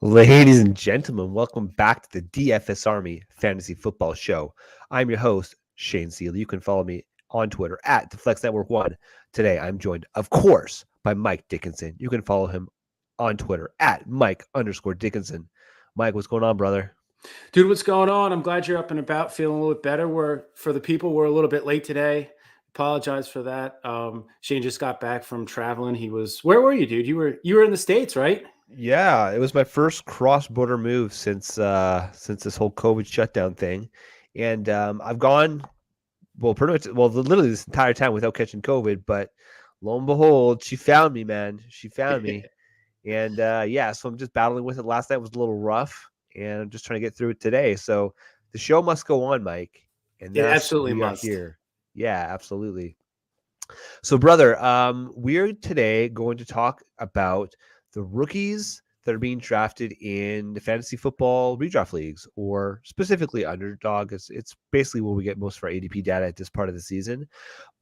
Ladies and gentlemen, welcome back to the DFS Army Fantasy Football Show. I'm your host, Shane Seeley. You can follow me on Twitter at the Flex Network One. Today, I'm joined, of course, by Mike Dickinson. You can follow him on Twitter at Mike_Dickinson. Mike, what's going on, brother? Dude, what's going on? I'm glad you're up and about, feeling a little bit better. For the people, we're a little bit late today. Apologize for that. Shane just got back from traveling. Where were you, dude? You were in the States, right? Yeah, it was my first cross-border move since this whole COVID shutdown thing, and I've gone pretty much literally this entire time without catching COVID. But lo and behold, she found me, man. She found me, and so I'm just battling with it. Last night was a little rough, and I'm just trying to get through it today. So the show must go on, Mike, and It thus absolutely we are must. here. Yeah, absolutely. So, brother, we're today going to talk about the rookies that are being drafted in the fantasy football redraft leagues, or specifically Underdog. It's basically where we get most of our ADP data at this part of the season.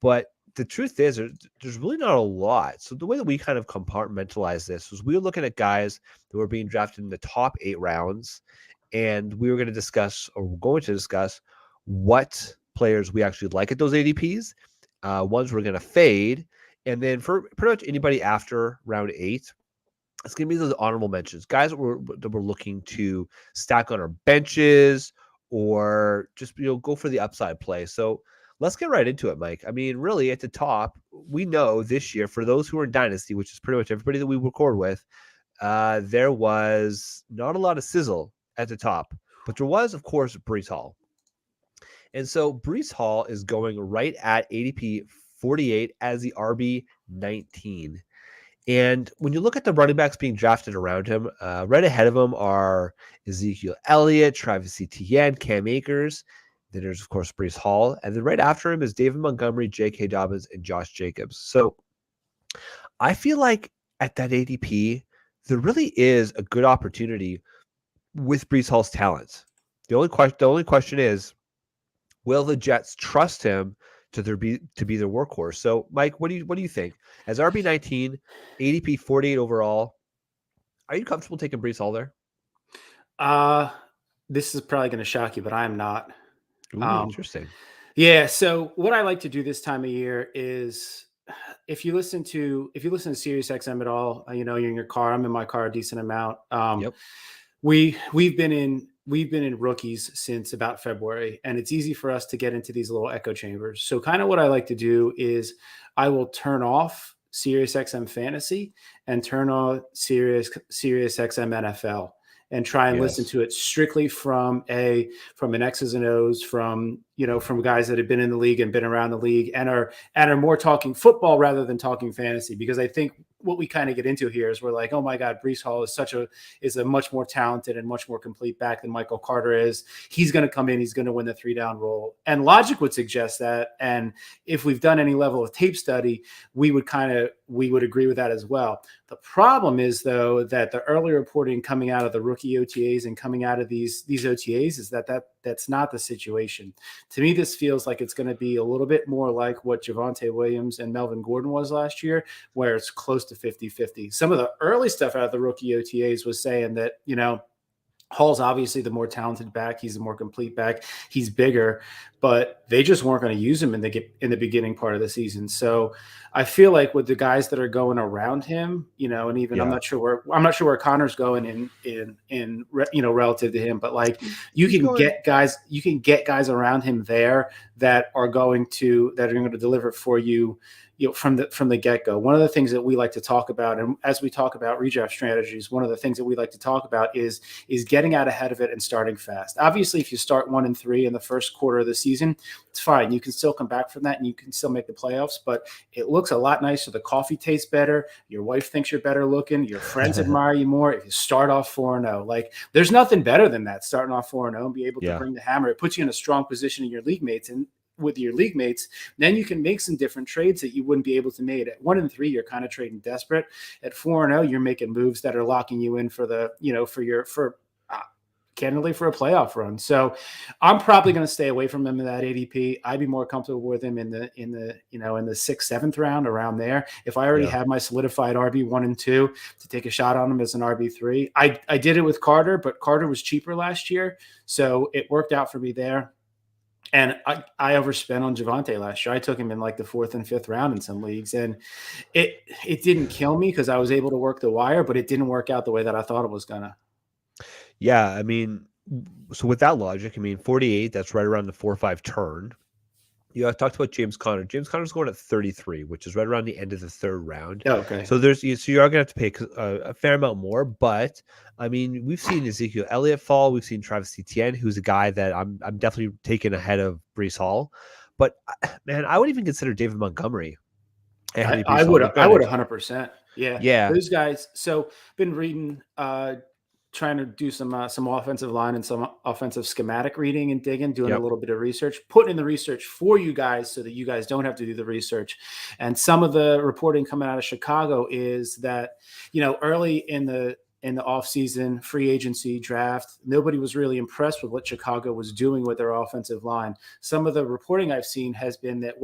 But the truth is, there's really not a lot. So the way that we kind of compartmentalize this was we were looking at guys that were being drafted in the top 8 rounds, and we were going to discuss, or we're going to discuss, what players we actually like at those ADPs. Ones we're going to fade. And then for pretty much anybody after round 8, it's going to be those honorable mentions, guys that we're looking to stack on our benches or just go for the upside play. So let's get right into it, Mike. I mean, really at the top, we know this year, for those who are in Dynasty, which is pretty much everybody that we record with, there was not a lot of sizzle at the top, but there was, of course, Breece Hall. And so Breece Hall is going right at ADP 48 as the RB 19. And when you look at the running backs being drafted around him, right ahead of him are Ezekiel Elliott, Travis Etienne, Cam Akers. Then there's, of course, Breece Hall. And then right after him is David Montgomery, J.K. Dobbins, and Josh Jacobs. So I feel like at that ADP, there really is a good opportunity with Breece Hall's talents. The only question is, will the Jets trust him to be their workhorse? So, Mike, what do you think? As RB19, ADP 48 overall, are you comfortable taking Breece Hall there? This is probably going to shock you, but I am not. Ooh, interesting. Yeah. So what I like to do this time of year is, if you listen to SiriusXM at all, you're in your car. I'm in my car a decent amount. Yep. We've been in rookies since about February, and it's easy for us to get into these little echo chambers. So kind of what I like to do is I will turn off SiriusXM Fantasy and turn on SiriusXM NFL and try and listen to it strictly from an X's and O's, from guys that have been in the league and been around the league and are more talking football rather than talking fantasy. Because I think what we kind of get into here is we're like, oh my God, Breece Hall is a much more talented and much more complete back than Michael Carter is. He's going to come in, he's going to win the 3-down role. And logic would suggest that. And if we've done any level of tape study, we would agree with that as well. The problem is, though, that the early reporting coming out of the rookie OTAs and coming out of these OTAs is that's not the situation. To me, this feels like it's going to be a little bit more like what Devonte Williams and Melvin Gordon was last year, where it's close to 50-50. Some of the early stuff out of the rookie OTAs was saying that, Hall's obviously the more talented back. He's the more complete back. He's bigger, but they just weren't going to use him in the beginning part of the season. So I feel like with the guys that are going around him, and even I'm not sure where Connor's going in relative to him, but like you can get guys around him there that are going to deliver for you. From the get-go. One of the things that we like to talk about, and as we talk about redraft strategies, one of the things that we like to talk about is getting out ahead of it and starting fast. Obviously, if you start 1-3 in the first quarter of the season, it's fine. You can still come back from that and you can still make the playoffs, but it looks a lot nicer. The coffee tastes better. Your wife thinks you're better looking. Your friends admire you more if you start off 4-0. Like, there's nothing better than that, starting off 4-0 and be able to bring the hammer. It puts you in a strong position in your league mates, and with your league mates, then you can make some different trades that you wouldn't be able to make. At 1-3, you're kind of trading desperate. At 4-0, you're making moves that are locking you in for the, candidly for a playoff run. So I'm probably going to stay away from him in that ADP. I'd be more comfortable with him in the 6th, 7th round, around there. If I already have my solidified RB1 and 2 to take a shot on him as an RB3, I did it with Carter, but Carter was cheaper last year, so it worked out for me there. And I overspent on Devonte last year. I took him in like the 4th and 5th round in some leagues, and it didn't kill me because I was able to work the wire, but it didn't work out the way that I thought it was gonna. Yeah, I mean, so with that logic, I mean, 48, that's right around the 4-5 turn. I talked about James Conner. James Conner's going at 33, which is right around the end of the 3rd round. Oh, okay. So you are going to have to pay a fair amount more, but I mean, we've seen Ezekiel Elliott fall. We've seen Travis Etienne, who's a guy that I'm definitely taking ahead of Breece Hall. But man, I would even consider David Montgomery. I would 100%. Yeah. Those guys. So been reading, trying to do some offensive line and some offensive schematic reading and digging, doing a little bit of research, putting in the research for you guys so that you guys don't have to do the research. And some of the reporting coming out of Chicago is that, early in the offseason free agency draft, nobody was really impressed with what Chicago was doing with their offensive line. Some of the reporting I've seen has been that,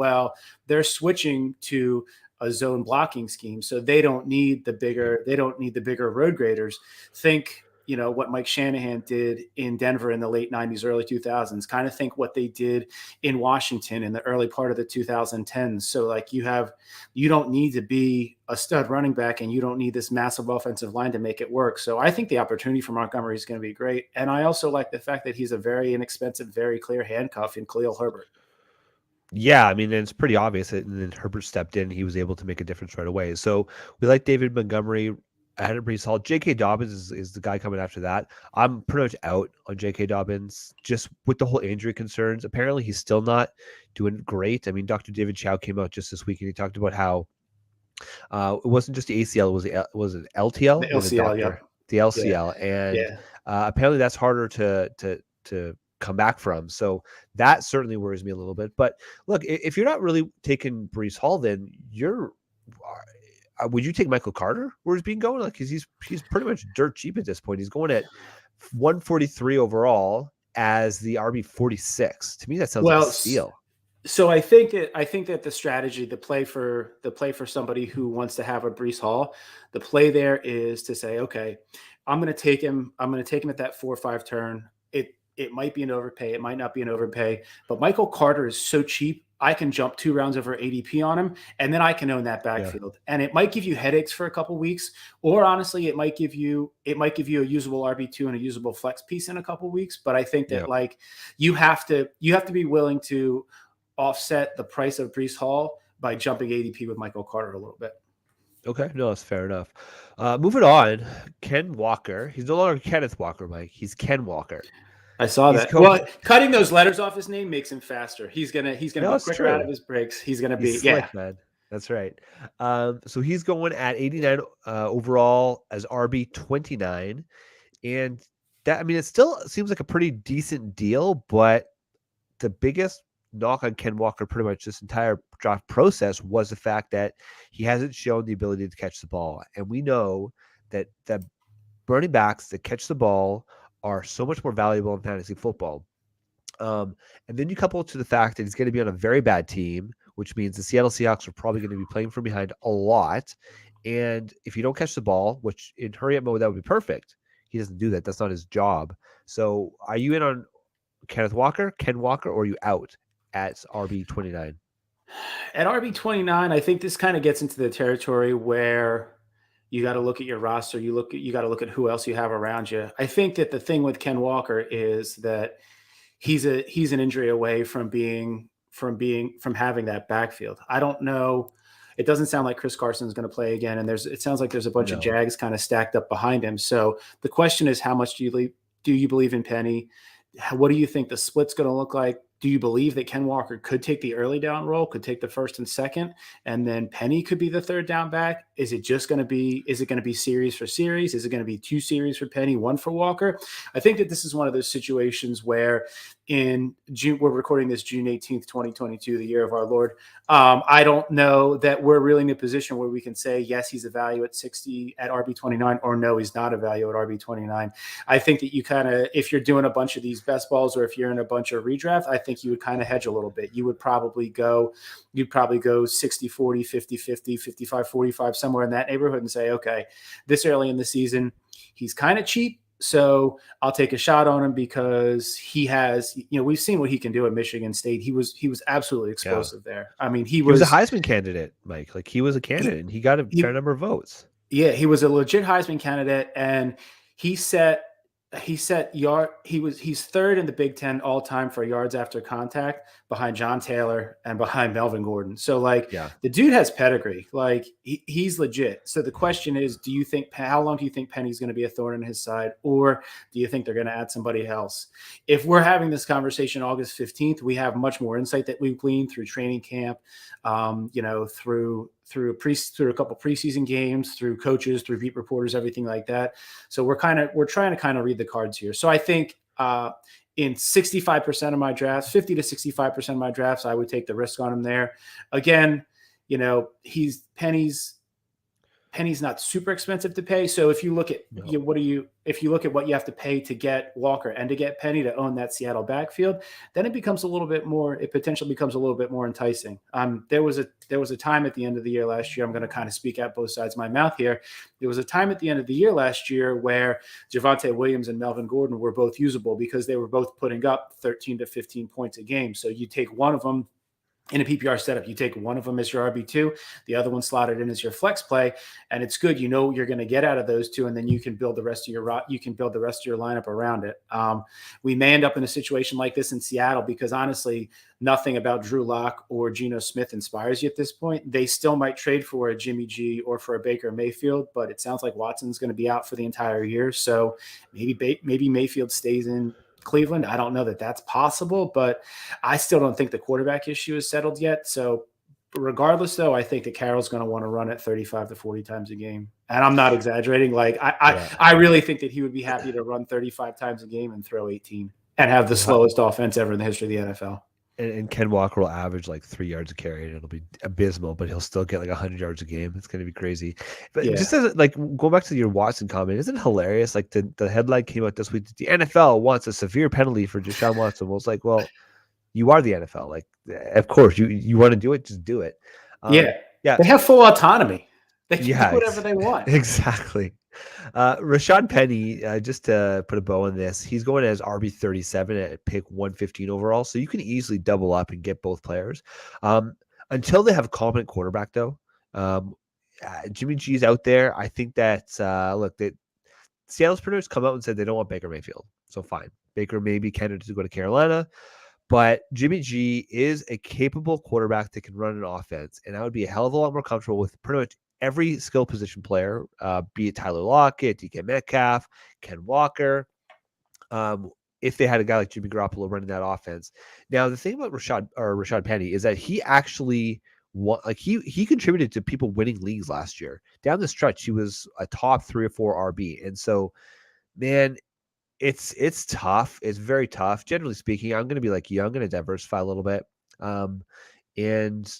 they're switching to a zone blocking scheme, so they don't need the bigger road graders. Think, what Mike Shanahan did in Denver in the late 90s, early 2000s, kind of think what they did in Washington in the early part of the 2010s. So like you don't need to be a stud running back, and you don't need this massive offensive line to make it work. So I think the opportunity for Montgomery is going to be great. And I also like the fact that he's a very inexpensive, very clear handcuff in Khalil Herbert. Yeah, I mean, it's pretty obvious that, and then Herbert stepped in. He was able to make a difference right away. So we like David Montgomery ahead of Breece Hall. J.K. Dobbins is the guy coming after that. I'm pretty much out on J.K. Dobbins just with the whole injury concerns. Apparently, he's still not doing great. I mean, Dr. David Chow came out just this week, and he talked about how it wasn't just the ACL, was it LTL? The LCL, yeah. The LCL. And apparently that's harder to come back from. So that certainly worries me a little bit. But look, if you're not really taking Breece Hall, then would you take Michael Carter where he's being going? Like, he's pretty much dirt cheap at this point. He's going at 143 overall as the RB 46. To me, that sounds like a steal. So I think that the strategy, the play for somebody who wants to have a Breece Hall, the play there is to say, okay, I'm going to take him at that 4-5 turn. It might be an overpay. It might not be an overpay, but Michael Carter is so cheap. I can jump 2 rounds over ADP on him, and then I can own that backfield. Yeah. And it might give you headaches for a couple weeks, or honestly, it might give you a usable RB2 and a usable flex piece in a couple weeks. But I think that you have to be willing to offset the price of Breece Hall by jumping ADP with Michael Carter a little bit. Okay, no, that's fair enough. Moving on, Ken Walker. He's no longer Kenneth Walker, Mike. He's Ken Walker. I saw that. Well, cutting those letters off his name makes him faster. He's gonna be quicker out of his breaks. He's slick, man. That's right. So he's going at 89 overall as RB 29, and that, I mean, it still seems like a pretty decent deal. But the biggest knock on Ken Walker pretty much this entire draft process was the fact that he hasn't shown the ability to catch the ball, and we know that the running backs that catch the ball are so much more valuable in fantasy football. And then you couple it to the fact that he's going to be on a very bad team, which means the Seattle Seahawks are probably going to be playing from behind a lot. And if you don't catch the ball, which in hurry-up mode, that would be perfect. He doesn't do that. That's not his job. So are you in on Ken Walker, or are you out at RB 29? At RB 29, I think this kind of gets into the territory where you got to look at your roster. You got to look at who else you have around you. I think that the thing with Ken Walker is that he's an injury away from having that backfield. I don't know. It doesn't sound like Chris Carson is going to play again, and it sounds like there's a bunch of Jags kind of stacked up behind him. So the question is, how much do you believe in Penny? What do you think the split's going to look like? do you believe that Ken Walker could take the early down role, could take the first and second, and then Penny could be the third down back? Is it going to be series for series? Is it going to be 2 series for Penny, 1 for Walker? I think that this is one of those situations where in June, we're recording this June 18th, 2022, the year of our Lord. I don't know that we're really in a position where we can say, yes, he's a value at 60 at RB29, or no, he's not a value at RB29. I think that you kind of, if you're doing a bunch of these best balls, or if you're in a bunch of redraft, I think you would kind of hedge a little bit. You'd probably go 60, 40, 50, 50, 55, 45, somewhere in that neighborhood, and say, okay, this early in the season, he's kind of cheap. So I'll take a shot on him because he has, we've seen what he can do at Michigan State. He was absolutely explosive there. I mean, he was a Heisman candidate, Mike. Like, he was a candidate, and he got a fair number of votes. Yeah, he was a legit Heisman candidate, and he's third in the Big Ten all time for yards after contact, behind John Taylor and behind Melvin Gordon. So the dude has pedigree. Like, he's legit. So the question is, how long do you think Penny's going to be a thorn in his side, or do you think they're going to add somebody else? If we're having this conversation August 15th, we have much more insight that we've gleaned through training camp, through a couple preseason games, through coaches, through beat reporters, everything like that. So we're trying to kind of read the cards here. So I think in 65% of my drafts, 50 to 65% of my drafts, I would take the risk on him there. Again, Penny's not super expensive to pay. So if you look at if you look at what you have to pay to get Walker and to get Penny to own that Seattle backfield, then it potentially becomes a little bit more enticing. There was a time at the end of the year last year, I'm going to kind of speak out both sides of my mouth here. There was a time at the end of the year last year where Javonte Williams and Melvin Gordon were both usable because they were both putting up 13 to 15 points a game. So you take one of them in a PPR setup, you take one of them as your RB2, the other one slotted in as your flex play, and it's good. You know what you're going to get out of those two, and then you can build the rest of your lineup around it. We may end up in a situation like this in Seattle because honestly, nothing about Drew Lock or Geno Smith inspires you at this point. They still might trade for a Jimmy G or for a Baker Mayfield, but it sounds like Watson's going to be out for the entire year. So maybe Mayfield stays in Cleveland. I don't know that that's possible, but I still don't think the quarterback issue is settled yet. So regardless, though, I think that Carroll's going to want to run it 35 to 40 times a game. And I'm not exaggerating. Like I really think that he would be happy to run 35 times a game and throw 18 and have the slowest offense ever in the history of the NFL. And Ken Walker will average like 3 yards a carry, and it'll be abysmal, but he'll still get like 100 yards a game. It's going to be crazy. But just as going back to your Watson comment, isn't it hilarious? Like the headline came out this week: the NFL wants a severe penalty for Deshaun Watson. Well, it's like, well, you are the NFL. Like, of course, you want to do it, just do it. Yeah. They have full autonomy. They can do whatever they want. Exactly. Rashad Penny, just to put a bow on this, he's going as RB37 at pick 115 overall. So you can easily double up and get both players. Until they have a competent quarterback, though, Jimmy G's out there. I think that, Seattle's producers come out and said they don't want Baker Mayfield. So fine. Baker may be candidate to go to Carolina. But Jimmy G is a capable quarterback that can run an offense. And I would be a hell of a lot more comfortable with pretty much every skill position player, be it Tyler Lockett, DK Metcalf, Ken Walker, if they had a guy like Jimmy Garoppolo running that offense. Now, the thing about Rashad Penny is that he actually he contributed to people winning leagues last year. Down the stretch, he was a top 3 or 4 RB. And so, man, it's tough. It's very tough. Generally speaking, I'm going to be like you. I'm going to diversify a little bit. And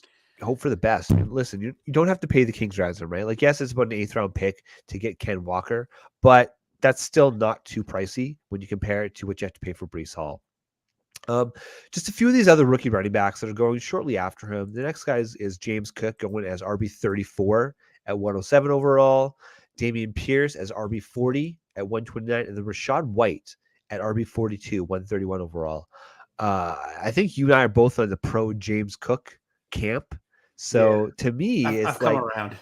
hope for the best. And listen, you don't have to pay the King's ransom, right? Like, yes, it's about an 8th round pick to get Ken Walker, but that's still not too pricey when you compare it to what you have to pay for Breece Hall. Just a few of these other rookie running backs that are going shortly after him. The next guy is James Cook, going as RB34 at 107 overall. Dameon Pierce as RB40 at 129, and then Rashad White at RB42, 131 overall. I think you and I are both on the pro James Cook camp. So to me, I've come around.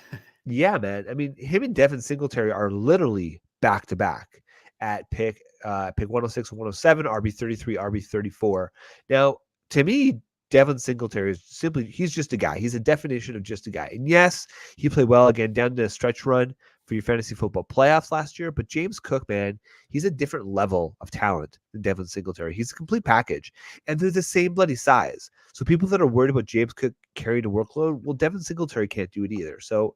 Yeah, man. I mean, him and Devlin Singletary are literally back to back at pick 106 and 107, RB33, RB34. Now, to me, Devlin Singletary he's just a guy. He's a definition of just a guy. And yes, he played well again down the stretch run for your fantasy football playoffs last year. But James Cook, man, he's a different level of talent than Devlin Singletary. He's a complete package, and they're the same bloody size. So people that are worried about James Cook carrying a workload, well, Devlin Singletary can't do it either. So,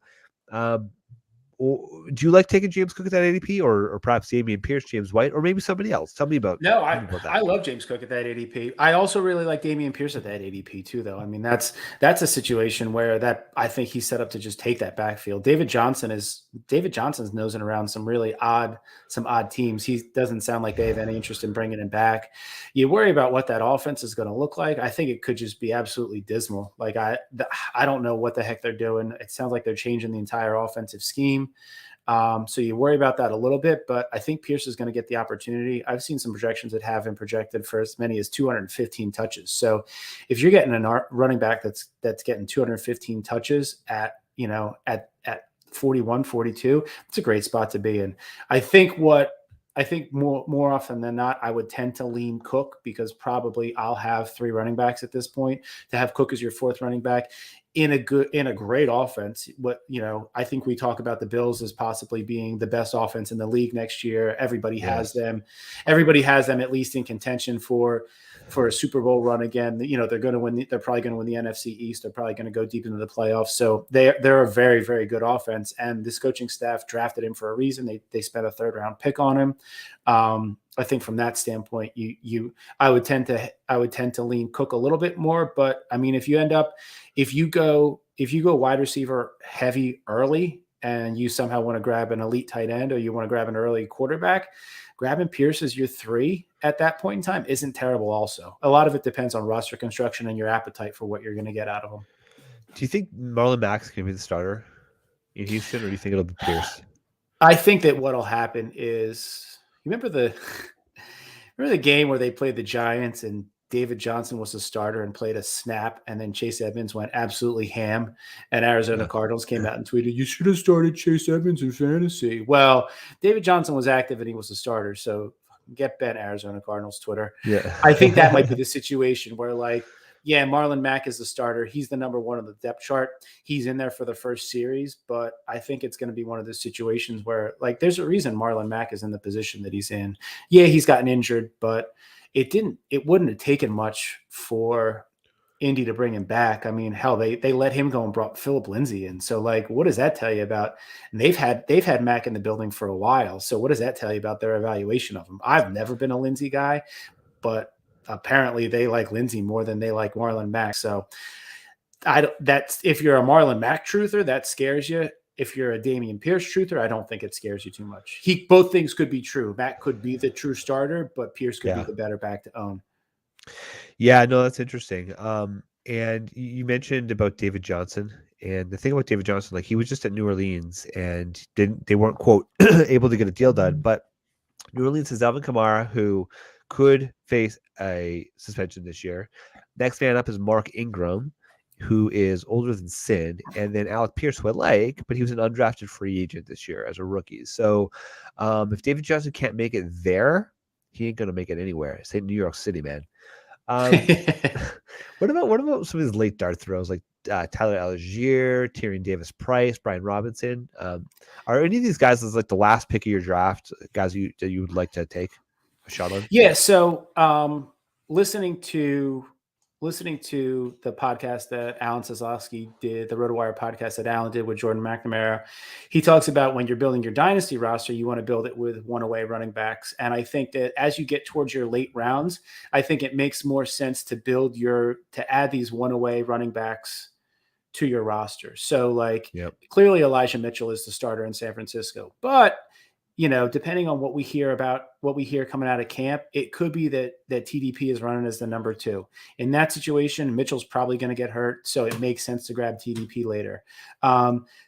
do you like taking James Cook at that ADP, or perhaps Dameon Pierce, James White, or maybe somebody else? Tell me about. No, that. I love James Cook at that ADP. I also really like Dameon Pierce at that ADP too, though. I mean, that's a situation where that I think he's set up to just take that backfield. David Johnson's nosing around some odd teams. He doesn't sound like they have any interest in bringing him back. You worry about what that offense is going to look like. I think it could just be absolutely dismal. Like I don't know what the heck they're doing. It sounds like they're changing the entire offensive scheme. So you worry about that a little bit, but I think Pierce is going to get the opportunity. I've seen some projections that have him projected for as many as 215 touches. So if you're getting a running back that's getting 215 touches at 41, 42, it's a great spot to be in. I think more often than not, I would tend to lean Cook, because probably I'll have 3 running backs at this point. To have Cook as your 4th running back in a great offense. I think we talk about the Bills as possibly being the best offense in the league next year. Everybody has them. Everybody has them at least in contention for a Super Bowl run again. They're going to win. They're probably going to win the NFC East. They're probably going to go deep into the playoffs. So they're a very, very good offense. And this coaching staff drafted him for a reason. They spent a 3rd round pick on him. I think from that standpoint, I would tend to lean Cook a little bit more. But I mean, if you go wide receiver heavy early, and you somehow want to grab an elite tight end, or you want to grab an early quarterback, grabbing Pierce as your 3 at that point in time isn't terrible. Also, a lot of it depends on roster construction and your appetite for what you're going to get out of them. Do you think Marlon Mack's going to be the starter in Houston, or do you think it'll be Pierce? I think that what'll happen is, you remember the game where they played the Giants and David Johnson was the starter and played a snap, and then Chase Edmonds went absolutely ham, and Arizona Cardinals came out and tweeted, "You should have started Chase Edmonds in fantasy." Well, David Johnson was active and he was the starter, so get bent, Arizona Cardinals Twitter. Yeah, I think that might be the situation where, Marlon Mack is the starter. He's the number 1 on the depth chart. He's in there for the first series, but I think it's going to be one of those situations where, there's a reason Marlon Mack is in the position that he's in. Yeah, he's gotten injured, but it wouldn't have taken much for Indy to bring him back. I mean, hell, they let him go and brought Phillip Lindsay in. So what does that tell you about? And they've had Mack in the building for a while. So what does that tell you about their evaluation of him? I've never been a Lindsay guy, but apparently they like Lindsay more than they like Marlon Mack. So if you're a Marlon Mack truther, that scares you. If you're a Dameon Pierce truther, I don't think it scares you too much. Both things could be true. Mack could be the true starter, but Pierce could be the better back to own. Yeah, no, that's interesting. And you mentioned about David Johnson, and the thing about David Johnson, he was just at New Orleans and they weren't, quote, able to get a deal done. But New Orleans has Alvin Kamara, who could face a suspension this year. Next man up is Mark Ingram, who is older than sin, and then Alec Pierce, who I like, but he was an undrafted free agent this year as a rookie. So if David Johnson can't make it there, he ain't gonna make it anywhere. Say New York City, man. What about some of his late dart throws, like Tyler Algier, Tyrion Davis-Price, Brian Robinson? Are any of these guys the last pick of your draft, guys that you would like to take a shot on? Yeah. So listening to the podcast that Alan Sosowski did, the RotoWire podcast that Alan did with Jordan McNamara, he talks about when you're building your dynasty roster, you want to build it with one-away running backs. And I think that as you get towards your late rounds, I think it makes more sense to add these one-away running backs to your roster. So Clearly Elijah Mitchell is the starter in San Francisco, but depending on what we hear coming out of camp, it could be that TDP is running as the number 2. In that situation, Mitchell's probably going to get hurt, so it makes sense to grab TDP later.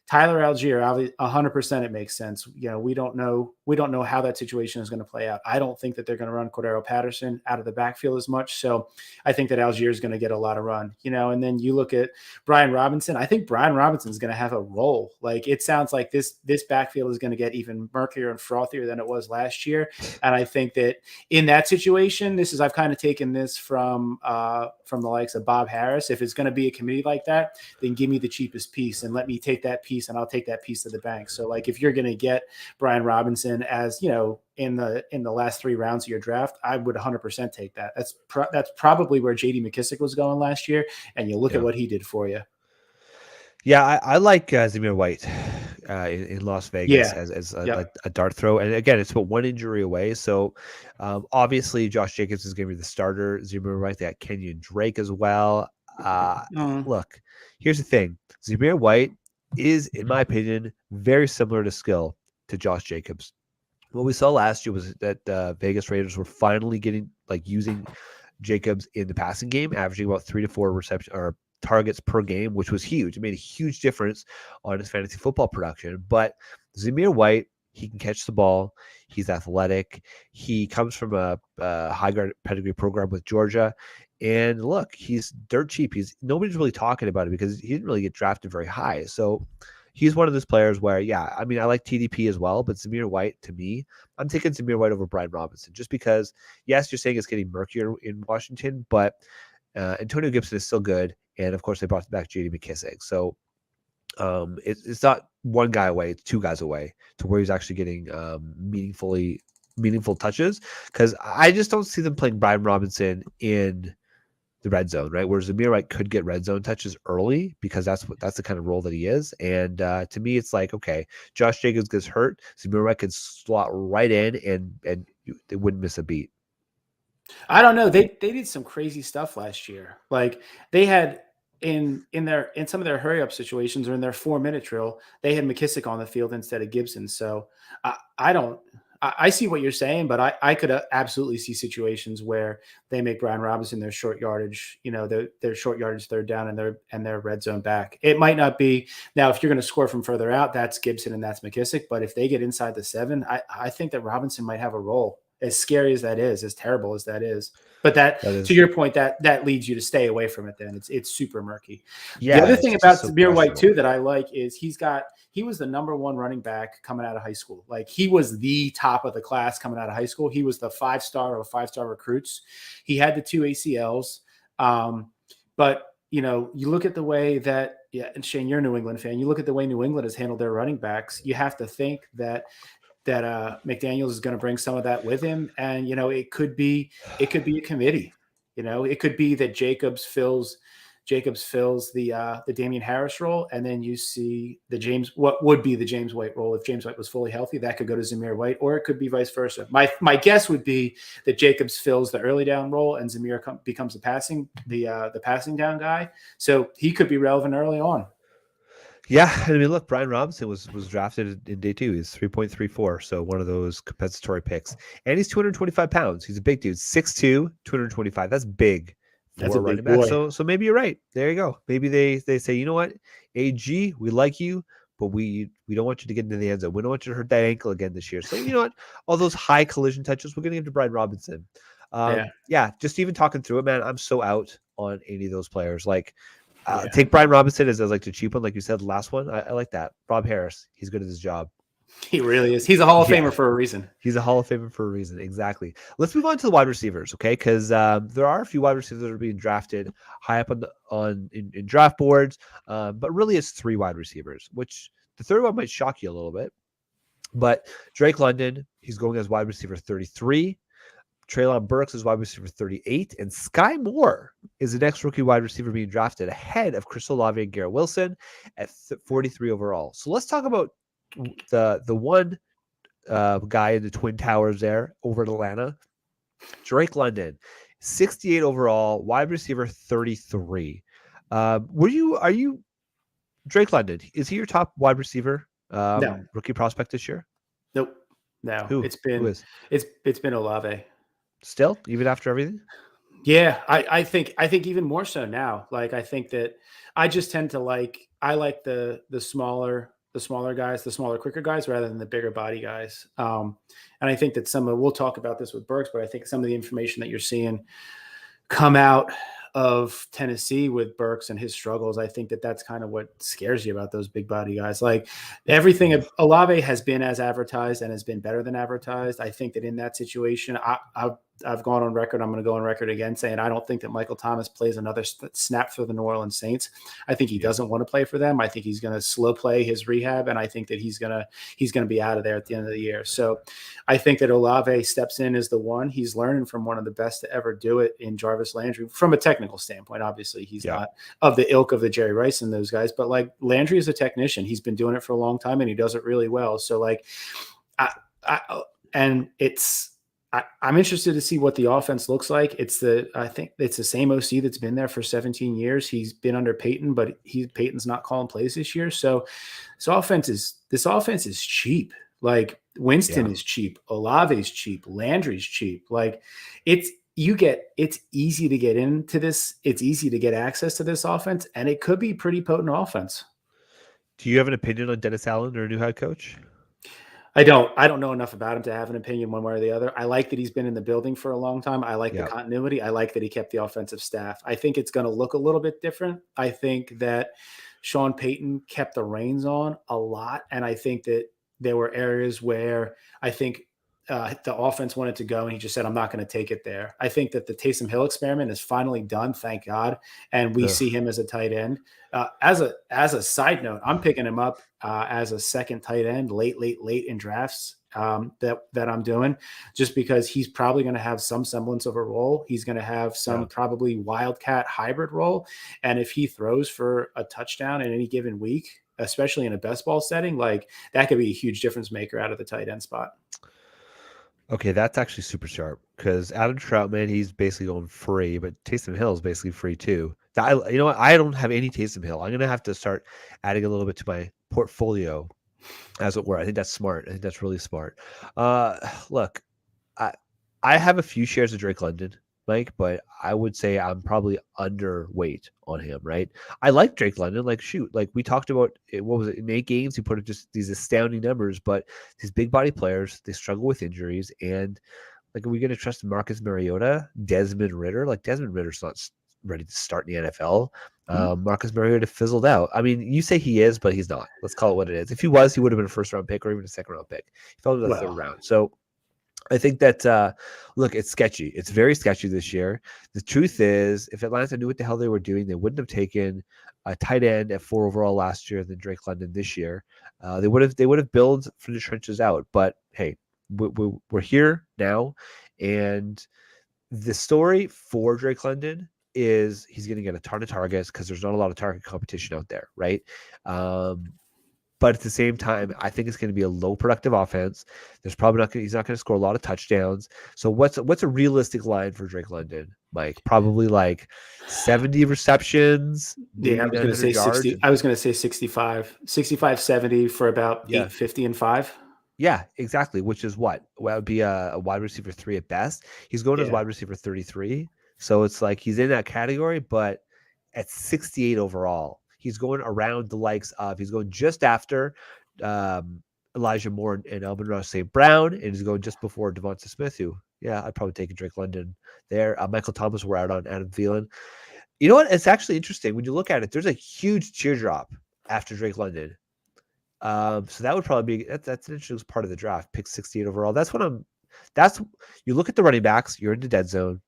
Tyler Algier, 100% it makes sense. We don't know how that situation is going to play out. I don't think that they're going to run Cordero Patterson out of the backfield as much, so I think that Algier is going to get a lot of run. And then you look at Brian Robinson. I think Brian Robinson is going to have a role. It sounds like this backfield is going to get even murkier and frothier than it was last year. And I think that in that situation, I've kind of taken this from the likes of Bob Harris. If it's going to be a committee like that, then give me the cheapest piece and let me take that piece, and I'll take that piece to the bank. So like if you're going to get Brian Robinson as, in the last 3 rounds of your draft, I would 100% take that. That's probably where JD McKissic was going last year. And you look at what he did for you. Yeah, I like Zamir White in Las Vegas as a dart throw. And again, it's about 1 injury away. So obviously Josh Jacobs is going to be the starter. Zamir White, they got Kenyon Drake as well. Look, here's the thing. Zamir White is, in my opinion, very similar to skill to Josh Jacobs. What we saw last year was that Vegas Raiders were finally using Jacobs in the passing game, averaging about 3 to 4 reception or targets per game, which was huge. It made a huge difference on his fantasy football production. But Zamir White, he can catch the ball. He's athletic. He comes from a high guard pedigree program with Georgia. And look, he's dirt cheap. Nobody's really talking about it because he didn't really get drafted very high. So he's one of those players where, I like TDP as well, but Zamir White, to me, I'm taking Zamir White over Brian Robinson just because, yes, you're saying it's getting murkier in Washington, but Antonio Gibson is still good. And of course, they brought back JD McKissic. So it's not 1 guy away, it's 2 guys away to where he's actually getting meaningful touches. Because I just don't see them playing Brian Robinson in the red zone, right? Whereas Zamir White could get red zone touches early because that's the kind of role that he is. And to me, it's like, okay, Josh Jacobs gets hurt, Zamir White could slot right in and they wouldn't miss a beat. I don't know. They did some crazy stuff last year. Like they had in some of their hurry up situations or in their 4-minute drill, they had McKissic on the field instead of Gibson. So I see what you're saying, but I could absolutely see situations where they make Brian Robinson their short yardage, their short yardage third down and their red zone back. It might not be now if you're going to score from further out, that's Gibson and that's McKissic. But if they get inside the 7, I think that Robinson might have a role. As scary as that is, as terrible as that is. But that is, to your point, that leads you to stay away from it then. It's super murky. Yeah, the other thing about Zamir White, too, that I like is he was the number 1 running back coming out of high school. Like he was the top of the class coming out of high school. He was the 5-star of 5-star recruits. He had the 2 ACLs. But, you look at the way that, and Shane, you're a New England fan. You look at the way New England has handled their running backs. You have to think that McDaniels is going to bring some of that with him. And, it could be a committee, it could be that Jacobs fills the Damian Harris role. And then you see what would be the James White role. If James White was fully healthy, that could go to Zamir White, or it could be vice versa. My guess would be that Jacobs fills the early down role and Zamir becomes the passing down guy. So he could be relevant early on. Yeah, I mean, look, Brian Robinson was drafted in day 2. He's 3.34, so one of those compensatory picks. And he's 225 pounds. He's a big dude, 6'2", 225. That's big for a running back. So maybe you're right. There you go. Maybe they say, you know what, AG, we like you, but we don't want you to get into the end zone. We don't want you to hurt that ankle again this year. So you know what, all those high collision touches, we're going to give to Brian Robinson. Just even talking through it, man, I'm so out on any of those players. Like, take Brian Robinson as like the cheap one, like you said, the last one. I like that. Rob Harris, he's good at his job. He really is. He's a Hall of Famer for a reason. He's a Hall of Famer for a reason. Exactly. Let's move on to the wide receivers, okay? Because there are a few wide receivers that are being drafted high up in draft boards, but really it's 3 wide receivers, which the third one might shock you a little bit. But Drake London, he's going as wide receiver 33. Treylon Burks is wide receiver 38, and Sky Moore is the next rookie wide receiver being drafted ahead of Chris Olave and Garrett Wilson at 43 overall. So let's talk about the one guy in the Twin Towers there over at Atlanta, Drake London, 68 overall, wide receiver 33. Are you Drake London? Is he your top wide receiver rookie prospect this year? Nope. No. Who? It's been Olave. Still, even after everything? Yeah, I think even more so now. Like I think that I just tend to like the smaller guys, the smaller, quicker guys rather than the bigger body guys. And I think that we'll talk about this with Burks, but I think some of the information that you're seeing come out of Tennessee with Burks and his struggles, I think that that's kind of what scares you about those big body guys. Like everything, Olave has been as advertised and has been better than advertised. I think that in that situation, I've gone on record. I'm going to go on record again saying I don't think that Michael Thomas plays another snap for the New Orleans Saints. I think he doesn't want to play for them. I think he's going to slow play his rehab, and I think that he's going to be out of there at the end of the year. So I think that Olave steps in as the one. He's learning from one of the best to ever do it in Jarvis Landry from a technical standpoint. Obviously, he's not of the ilk of the Jerry Rice and those guys, but like Landry is a technician. He's been doing it for a long time, and he does it really well. So like, I'm interested to see what the offense looks like. I think it's the same OC that's been there for 17 years. He's been under Peyton, but Peyton's not calling plays this year. So this offense is cheap. Like Winston is cheap. Olave's cheap. Landry's cheap. Like it's easy to get into this. It's easy to get access to this offense, and it could be pretty potent offense. Do you have an opinion on Dennis Allen, or a new head coach? I don't know enough about him to have an opinion one way or the other. I like that he's been in the building for a long time. I like the continuity. I like that he kept the offensive staff. I think it's going to look a little bit different. I think that Sean Payton kept the reins on a lot. And I think that there were areas where I think the offense wanted to go, and he just said, I'm not going to take it there. I think that the Taysom Hill experiment is finally done, thank God. And we see him as a tight end. As a side note, I'm picking him up as a second tight end late in drafts that I'm doing, just because he's probably going to have some semblance of a role. He's going to have some probably wildcat hybrid role. And if he throws for a touchdown in any given week, especially in a best ball setting, like that could be a huge difference maker out of the tight end spot. Okay, that's actually super sharp, because Adam Troutman, he's basically going free, but Taysom Hill is basically free too. You know what? I don't have any Taysom Hill. I'm going to have to start adding a little bit to my portfolio, as it were. I think that's smart. I think that's really smart. Look, I have a few shares of Drake London, Mike, but I would say I'm probably underweight on him, right? I like Drake London. Like, shoot, like we talked about, what was it, in 8 games, he put up just these astounding numbers, but these big body players, they struggle with injuries. And like, are we going to trust Marcus Mariota, Desmond Ridder? Like, Desmond Ridder's not ready to start in the NFL. Marcus Mariota fizzled out. I mean, you say he is, but he's not. Let's call it what it is. If he was, he would have been a first-round pick or even a second-round pick. He fell into the third round. So I think that, look, it's sketchy. It's very sketchy this year. The truth is, if Atlanta knew what the hell they were doing, they wouldn't have taken a tight end at 4 overall last year than Drake London this year. They would have built from the trenches out. But hey, we're here now, and the story for Drake London is he's going to get a ton of targets because there's not a lot of target competition out there, right? But at the same time, I think it's going to be a low productive offense. He's not going to score a lot of touchdowns. So what's a realistic line for Drake London, Mike? Probably like 70 receptions. Yeah, I was going to say 60. I was going to say 65, 70 for about 850 and 5. Yeah, exactly. Which is what? Well, it would be a wide receiver 3 at best. He's going as wide receiver 33. So it's like he's in that category, but at 68 overall, he's going around the likes of, he's going just after Elijah Moore and Amon-Ra St. Brown, and he's going just before Devonte Smith, who, I'd probably take a Drake London there. Michael Thomas, we're out on Adam Thielen. You know what? It's actually interesting. When you look at it, there's a huge teardrop after Drake London. So that would probably be, that's an interesting part of the draft, pick 68 overall. You look at the running backs, you're in the dead zone.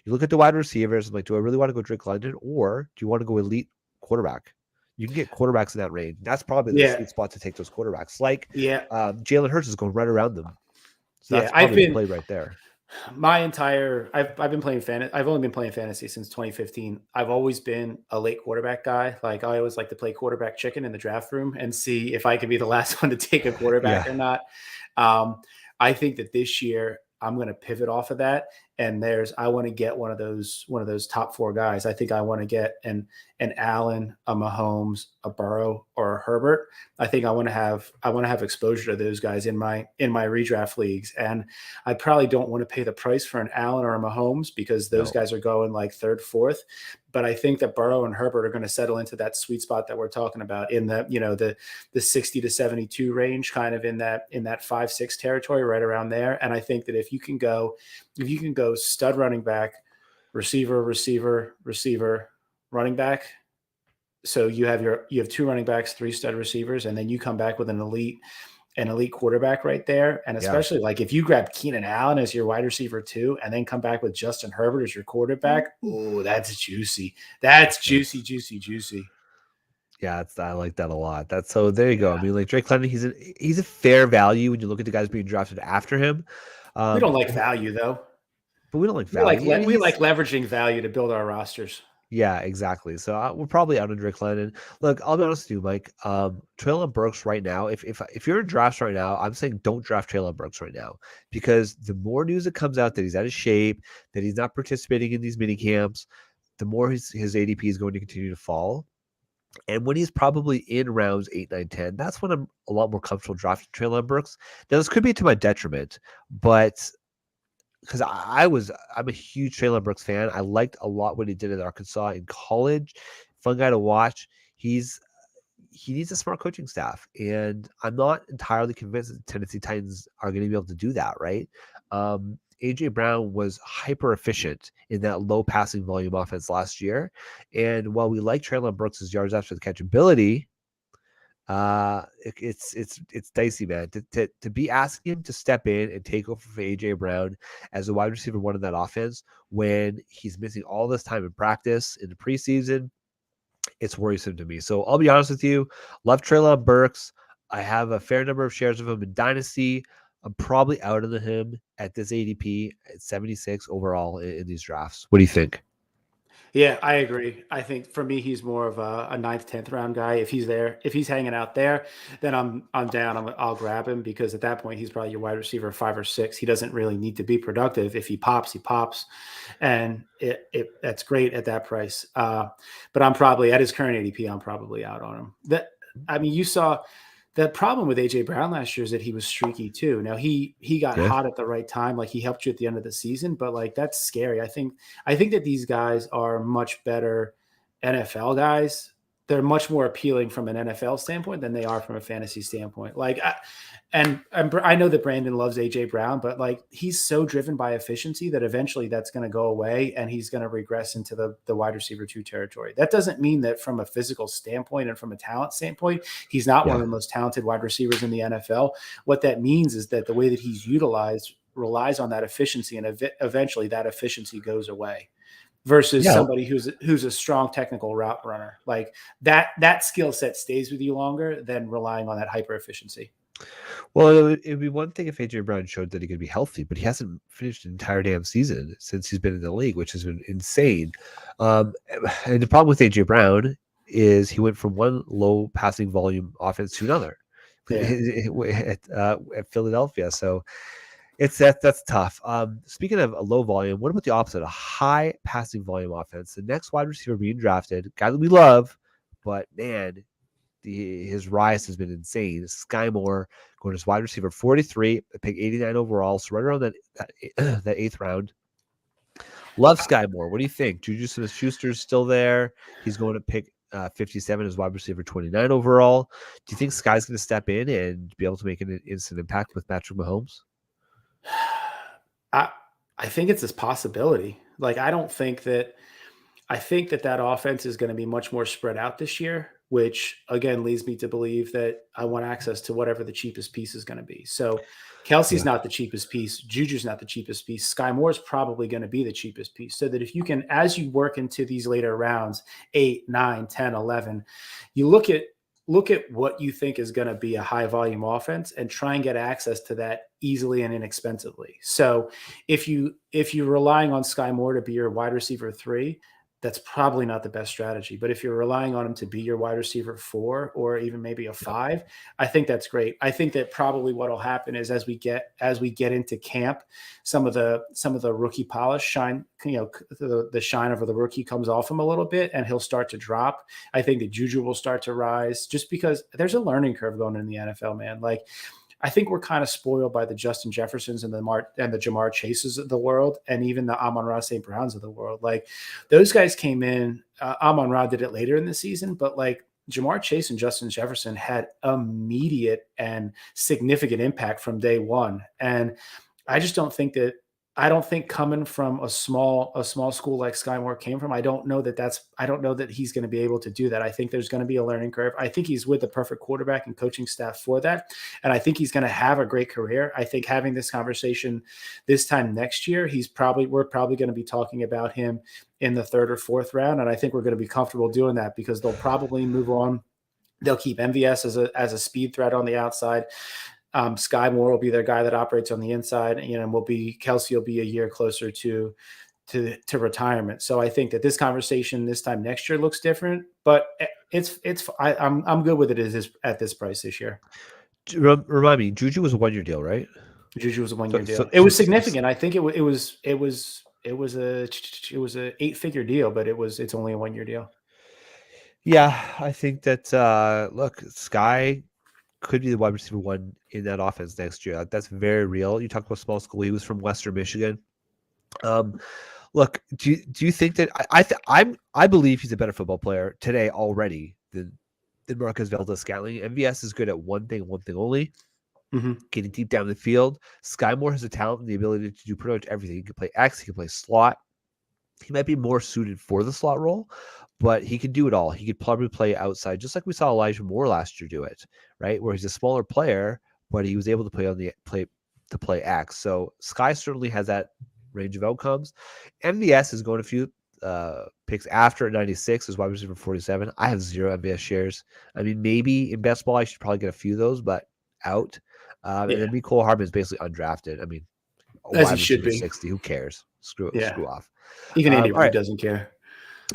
You look at the wide receivers, I'm like, do I really want to go Drake London, or do you want to go elite quarterback? You can get quarterbacks in that range. That's probably the sweet spot to take those quarterbacks. Like Jalen Hurts is going right around them. So that's probably the play right there. I've been playing fantasy. I've only been playing fantasy since 2015. I've always been a late quarterback guy. Like I always like to play quarterback chicken in the draft room and see if I can be the last one to take a quarterback or not. I think that this year I'm going to pivot off of that. And I want to get one of those top 4 guys. I think I want to get an Allen, a Mahomes, a Burrow, or a Herbert. I think I want to have exposure to those guys in my redraft leagues. And I probably don't want to pay the price for an Allen or a Mahomes because those guys are going like 3rd, 4th. But I think that Burrow and Herbert are going to settle into that sweet spot that we're talking about in the 60 to 72 range, kind of in that 5-6 territory, right around there. And I think that if you can go stud running back, receiver, receiver, receiver, running back. So you have 2 running backs, 3 stud receivers, and then you come back with an elite quarterback right there. And especially like if you grab Keenan Allen as your wide receiver 2 and then come back with Justin Herbert as your quarterback, oh, that's juicy. That's juicy, juicy, juicy. Yeah, I like that a lot. So there you go. I mean, like Drake London, he's a fair value when you look at the guys being drafted after him. We don't like value though. But we don't like value. We like leveraging value to build our rosters. Yeah, exactly. So we're probably out on Drake London. Look, I'll be honest with you, Mike. Traylon Burks right now, if you're in drafts right now, I'm saying don't draft Traylon Burks right now, because the more news that comes out that he's out of shape, that he's not participating in these mini camps, the more his ADP is going to continue to fall. And when he's probably in rounds 8, 9, 10, that's when I'm a lot more comfortable drafting Traylon Burks. Now, this could be to my detriment, but because I'm a huge Jalen Brooks fan. I liked a lot what he did at Arkansas in college. Fun guy to watch. He needs a smart coaching staff, and I'm not entirely convinced that the Tennessee Titans are going to be able to do that, right? AJ Brown was hyper efficient in that low passing volume offense last year, and while we like Traylon Brooks' yards after the catch ability, it's dicey, man. To be asking him to step in and take over for AJ Brown as a wide receiver 1 in that offense when he's missing all this time in practice in the preseason, it's worrisome to me. So I'll be honest with you, love Traylon Burks. I have a fair number of shares of him in Dynasty. I'm probably out on him at this ADP at 76 overall in these drafts. What do you think? Yeah, I agree. I think for me, he's more of a 9th, 10th round guy. If he's there, if he's hanging out there, then I'm down. I'll grab him, because at that point, he's probably your wide receiver 5 or 6. He doesn't really need to be productive. If he pops, he pops, and that's great at that price. But I'm probably at his current ADP. I'm probably out on him. You saw. The problem with AJ Brown last year is that he was streaky too. Now he got hot at the right time. Like, he helped you at the end of the season, but like, that's scary. I think that these guys are much better NFL guys. They're much more appealing from an NFL standpoint than they are from a fantasy standpoint. Like, I know that Brandon loves AJ Brown, but like, he's so driven by efficiency that eventually that's going to go away and he's going to regress into the wide receiver 2 territory. That doesn't mean that from a physical standpoint and from a talent standpoint, he's not one of the most talented wide receivers in the NFL. What that means is that the way that he's utilized relies on that efficiency, and eventually that efficiency goes away. Versus somebody who's a strong technical route runner. Like, that skill set stays with you longer than relying on that hyper efficiency. Well, it'd be one thing if AJ Brown showed that he could be healthy, but he hasn't finished an entire damn season since he's been in the league, which has been insane. And the problem with AJ Brown is he went from one low passing volume offense to another at Philadelphia. So that's tough. Speaking of a low volume, what about the opposite? A high passing volume offense. The next wide receiver being drafted, guy that we love, but man, his rise has been insane. Sky Moore going as wide receiver 43, pick 89 overall, so right around that 8th round. Love Sky Moore. What do you think? Juju Smith-Schuster's still there. He's going to pick 57 as wide receiver 29 overall. Do you think Sky's going to step in and be able to make an instant impact with Patrick Mahomes? I think it's this possibility. Like, I think that offense is going to be much more spread out this year, which again leads me to believe that I want access to whatever the cheapest piece is going to be. So Kelsey's not the cheapest piece. Juju's not the cheapest piece. Sky Moore's probably going to be the cheapest piece. So that if you can, as you work into these later rounds, 8, 9, 10, 11, you look at what you think is going to be a high volume offense and try and get access to that easily and inexpensively. So if you're relying on Sky Moore to be your wide receiver 3, that's probably not the best strategy. But if you're relying on him to be your wide receiver 4 or even maybe a 5, I think that's great. I think that probably what'll happen is as we get into camp, some of the rookie polish shine, the shine over the rookie comes off him a little bit and he'll start to drop. I think that Juju will start to rise just because there's a learning curve going in the NFL, man. Like, I think we're kind of spoiled by the Justin Jeffersons and the Jamar Chases of the world, and even the Amon-Ra St. Browns of the world. Like, those guys came in. Amon-Ra did it later in the season, but like Jamar Chase and Justin Jefferson had immediate and significant impact from day one. And I just don't think that I don't think coming from a small school like Sky Moore came from, I don't know that he's going to be able to do that. I think there's going to be a learning curve. I think he's with the perfect quarterback and coaching staff for that. And I think he's going to have a great career. I think having this conversation this time next year, we're probably going to be talking about him in the 3rd or 4th round. And I think we're going to be comfortable doing that because they'll probably move on. They'll keep MVS as a speed threat on the outside. Sky Moore will be their guy that operates on the inside, and Kelsey will be a year closer to retirement. So I think that this conversation this time next year looks different, but I'm good with it at this price this year. Remind me, Juju was a 1-year deal, right? Juju was a 1-year deal. It was significant. I think it was a 8-figure deal, but it's only a 1-year deal. Yeah, I think that look, Sky could be the wide receiver 1 in that offense next year. That's very real. You talk about small school. He was from Western Michigan. Look, do you think that I believe he's a better football player today already than Marquez Valdes-Scantling. MVS is good at one thing only, getting deep down the field. Sky Moore has the talent and the ability to do pretty much everything. He can play X, he can play slot. He might be more suited for the slot role, but he can do it all. He could probably play outside, just like we saw Elijah Moore last year do it, right? Where he's a smaller player, but he was able to play X. So Sky certainly has that range of outcomes. MVS is going a few picks after at 96 as wide receiver 47. I have 0 MVS shares. I mean, maybe in best ball I should probably get a few of those, but out. And then Mecole Hardman is basically undrafted. I mean, as he should be. 60. Who cares? Screw off. Even Andy Reid doesn't care.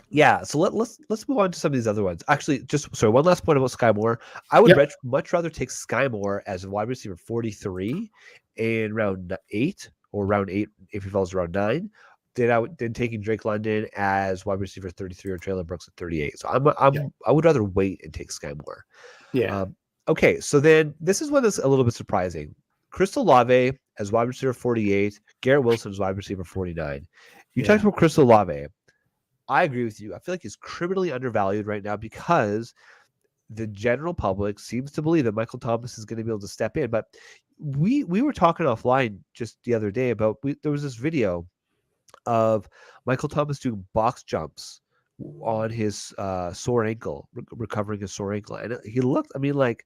Yeah, so let's move on to some of these other ones. Actually, one last point about Sky Moore. I would much rather take Sky Moore as a wide receiver 43 in round 8 or round 8 if he falls around 9 than taking Drake London as wide receiver 33 or Traylon Brooks at 38. So I would rather wait and take Sky Moore. Yeah. Okay, so then this is one that's a little bit surprising. Chris Olave as wide receiver 48, Garrett Wilson as wide receiver 49. You talked about Chris Olave. I agree with you. I feel like he's criminally undervalued right now because the general public seems to believe that Michael Thomas is going to be able to step in. But we were talking offline just the other day about there was this video of Michael Thomas doing box jumps on his sore ankle, recovering his sore ankle. And he looked, I mean, like